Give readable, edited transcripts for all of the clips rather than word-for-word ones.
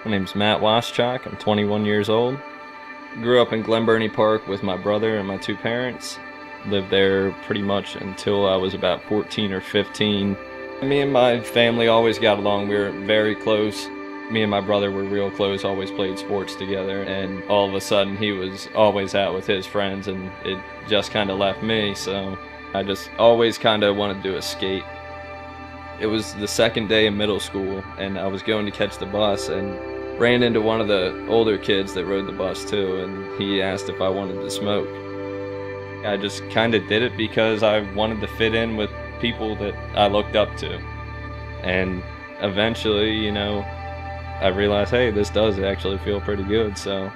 My name's Matt Waschak. I'm 21 years old. Grew up in Glen Burnie Park with my brother and my two parents. Lived there pretty much until I was about 14 or 15. Me and my family always got along. We were very close. Me and my brother were real close, always played sports together, and all of a sudden he was always out with his friends, and it just kind of left me, so I just always kind of wanted to escape. It was the second day in middle school, and I was going to catch the bus and ran into one of the older kids that rode the bus too, and he asked if I wanted to smoke. I just kind of did it because I wanted to fit in with people that I looked up to. And eventually, I realized, hey, this does actually feel pretty good, so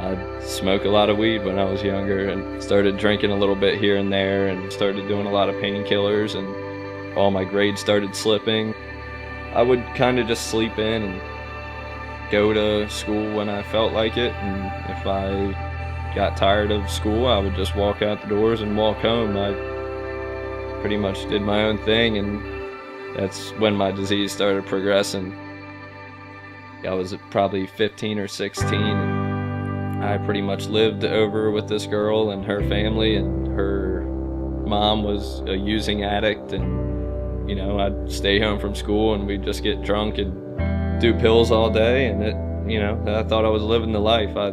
I'd smoke a lot of weed when I was younger and started drinking a little bit here and there and started doing a lot of painkillers, and all my grades started slipping. I would kind of just sleep in and go to school when I felt like it, and if I got tired of school, I would just walk out the doors and walk home. I pretty much did my own thing, and that's when my disease started progressing. I was probably 15 or 16. I pretty much lived over with this girl and her family, and her mom was a using addict, and I'd stay home from school and we'd just get drunk and do pills all day, and I thought I was living the life. I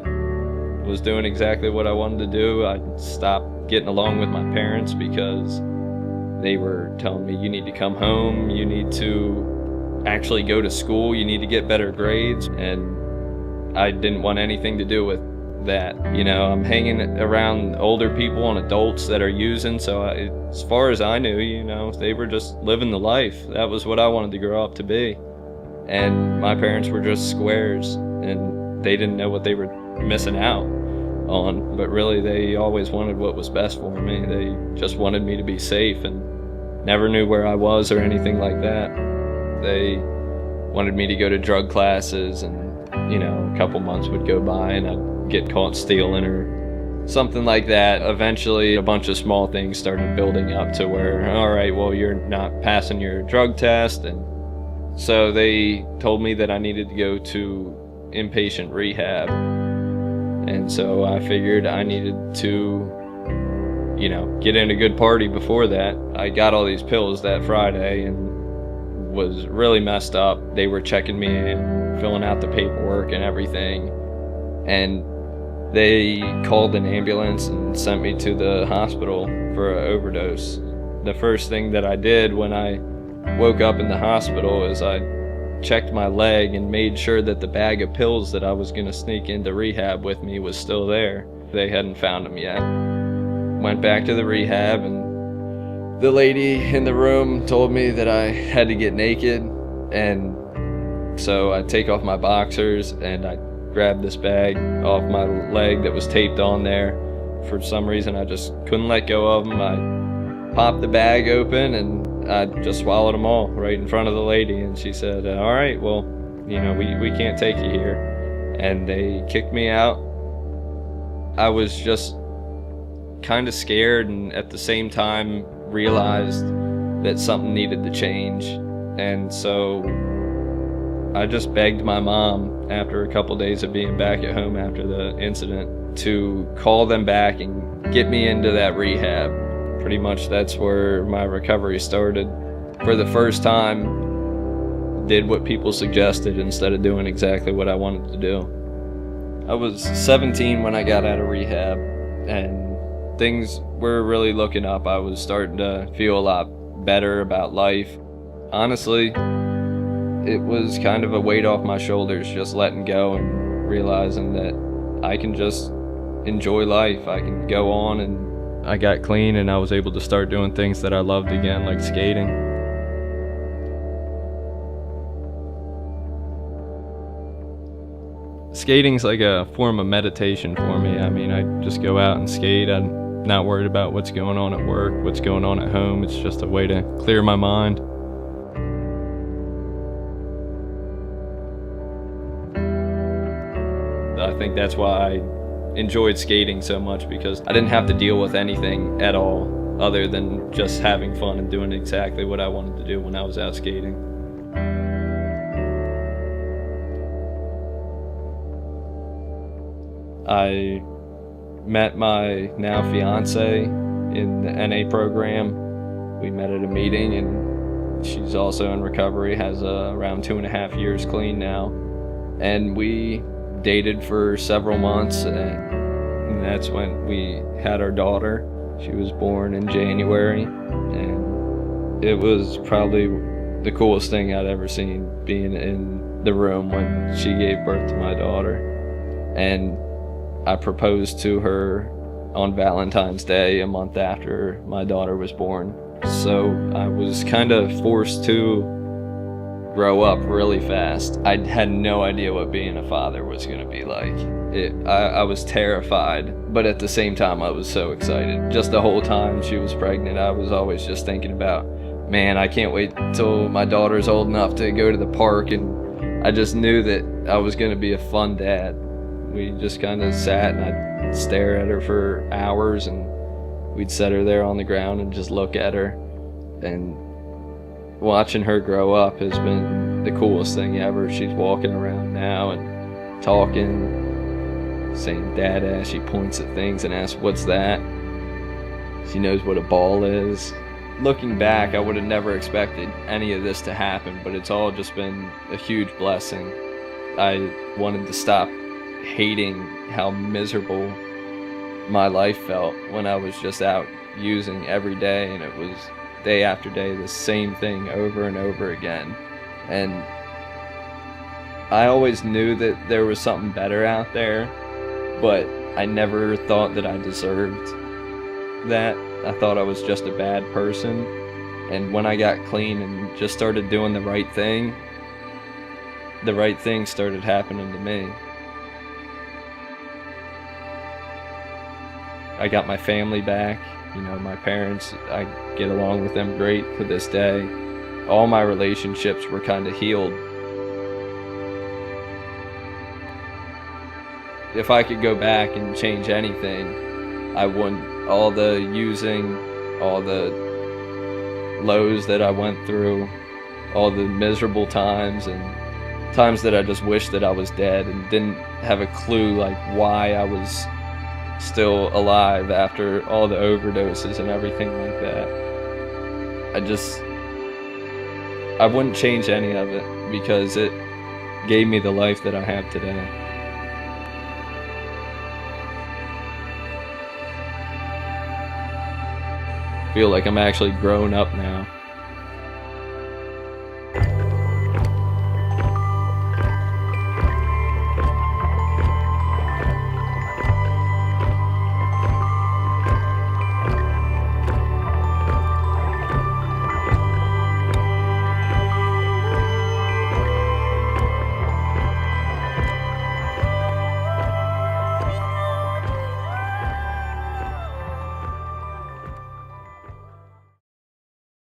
was doing exactly what I wanted to do. I stopped getting along with my parents because they were telling me, you need to come home, you need to actually go to school, you need to get better grades, and I didn't want anything to do with that. I'm hanging around older people and adults that are using, so as far as I knew, they were just living the life. That was what I wanted to grow up to be. And my parents were just squares, and they didn't know what they were missing out on, but really they always wanted what was best for me. They just wanted me to be safe and never knew where I was or anything like that. They wanted me to go to drug classes, and a couple months would go by and I'd get caught stealing or something like that. Eventually a bunch of small things started building up to where, all right, well, you're not passing your drug test, and so they told me that I needed to go to inpatient rehab. And so I figured I needed to, get in a good party before that. I got all these pills that Friday and was really messed up. They were checking me in, filling out the paperwork and everything. And they called an ambulance and sent me to the hospital for an overdose. The first thing that I did when I woke up in the hospital is I checked my leg and made sure that the bag of pills that I was going to sneak into rehab with me was still there. They hadn't found them yet. Went back to the rehab, and the lady in the room told me that I had to get naked, and so I take off my boxers and I grabbed this bag off my leg that was taped on there. For some reason I just couldn't let go of them. I popped the bag open and I just swallowed them all right in front of the lady, and she said, all right, well, we can't take you here. And they kicked me out. I was just kind of scared, and at the same time realized that something needed to change. And so I just begged my mom, after a couple days of being back at home after the incident, to call them back and get me into that rehab. Pretty much that's where my recovery started. For the first time, did what people suggested instead of doing exactly what I wanted to do. I was 17 when I got out of rehab, and things were really looking up. I was starting to feel a lot better about life. Honestly, it was kind of a weight off my shoulders, just letting go and realizing that I can just enjoy life. I can go on, and I got clean and I was able to start doing things that I loved again, like skating. Skating's like a form of meditation for me. I mean, I just go out and skate. I'm not worried about what's going on at work, what's going on at home. It's just a way to clear my mind. I think that's why I enjoyed skating so much, because I didn't have to deal with anything at all other than just having fun and doing exactly what I wanted to do when I was out skating. I met my now fiance in the NA program. We met at a meeting, and she's also in recovery, has around 2.5 years clean now. And we dated for several months, and that's when we had our daughter. She was born in January, and it was probably the coolest thing I'd ever seen, being in the room when she gave birth to my daughter. And I proposed to her on Valentine's Day, a month after my daughter was born. So I was kind of forced to grow up really fast. I had no idea what being a father was going to be like. I was terrified, but at the same time I was so excited. Just the whole time she was pregnant, I was always just thinking about, man, I can't wait till my daughter's old enough to go to the park. And I just knew that I was going to be a fun dad. We just kind of sat, and I'd stare at her for hours, and we'd set her there on the ground and just look at her. And watching her grow up has been the coolest thing ever. She's walking around now and talking, saying dada. She points at things and asks, what's that? She knows what a ball is. Looking back, I would have never expected any of this to happen, but it's all just been a huge blessing. I wanted to stop hating how miserable my life felt when I was just out using every day, and it was day after day the same thing over and over again. And I always knew that there was something better out there, but I never thought that I deserved that. I thought I was just a bad person. And when I got clean and just started doing the right thing started happening to me. I got my family back, my parents, I get along with them great to this day. All my relationships were kind of healed. If I could go back and change anything, I wouldn't. All the using, all the lows that I went through, all the miserable times, and times that I just wished that I was dead and didn't have a clue why I was still alive after all the overdoses and everything like that. I wouldn't change any of it, because it gave me the life that I have today. I feel like I'm actually grown up now.